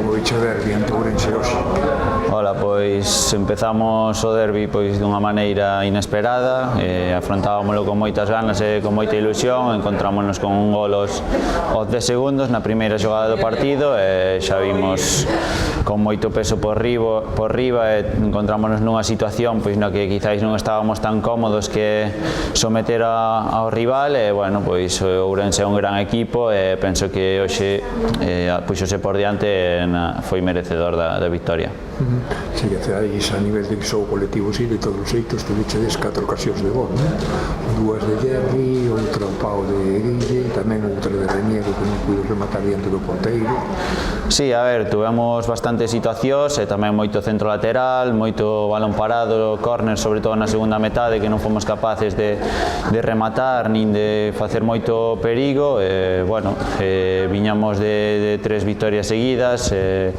como viche o derbi ante Ourense hoxe? Ola, pois empezamos o derbi dunha maneira inesperada, afrontábamoslo con moitas ganas e con moita ilusión, encontrámonos con un gol aos 10 segundos na primeira xogada do partido e xa vimos con moito peso por riba e encontrámonos nunha situación na que quizáis non estábamos tan cómodos que someter ao rival e, bueno, pois o Ourense é un gran equipo e penso que hoxe puxose por diante e foi merecedor da victoria. Si que aí a nivel de xogo colectivo de todos os xeitos tuvichedes 4 ocasións de gol, dúas de Jerry, outra o pau de Guille, tamén outra de Reniego que non puido rematar diante do ponteiro. Sí, a ver, tuvemos bastantes situacións e tamén moito centro lateral, moito balón parado, córner, sobre todo na segunda metade que non fomos capaces de rematar nin de facer moito perigo e, bueno, viñamos de 3 victorias seguidas e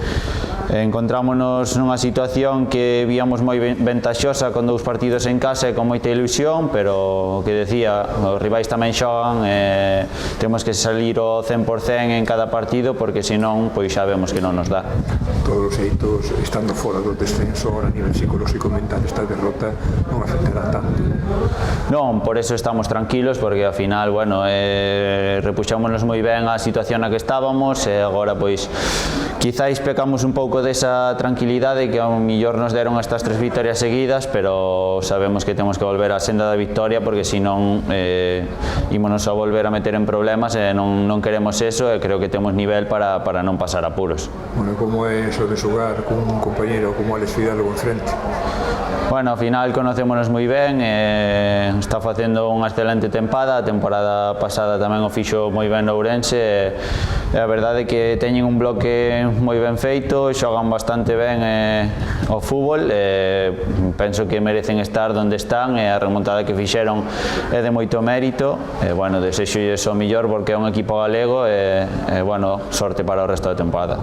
encontrámonos nunha situación que víamos moi ventaxosa con 2 partidos en casa e con moita ilusión, pero o que decía, os rivais tamén xogan e temos que salir ao 100% en cada partido porque senón pois xa vemos que non nos dá. Todos os xeitos, estando fora do descenso, a nivel psicolóxico mental esta derrota non afectará tanto. Non, por eso estamos tranquilos porque ao final, bueno, repuxámonos moi ben a situación na que estábamos e agora pois quizáis pecamos un pouco desa tranquilidade que ao mellor nos deron estas 3 victorias seguidas, pero sabemos que temos que volver á senda da victoria porque senón ímonos a volver a meter en problemas e non queremos eso e creo que temos nivel para non pasar apuros. Bueno, como é eso de xogar con un compañero como Alex Fidalgo en frente? Bueno, ao final conocémonos moi ben, está facendo unha excelente tempada, a temporada pasada tamén o fixo moi ben no Ourense e a verdade é que teñen un bloque moi ben feito, xogan bastante ben ao fútbol e penso que merecen estar onde están e a remontada que fixeron é de moito mérito e, bueno, desexolles o mellor porque é un equipo galego e, bueno, sorte para o resto da temporada.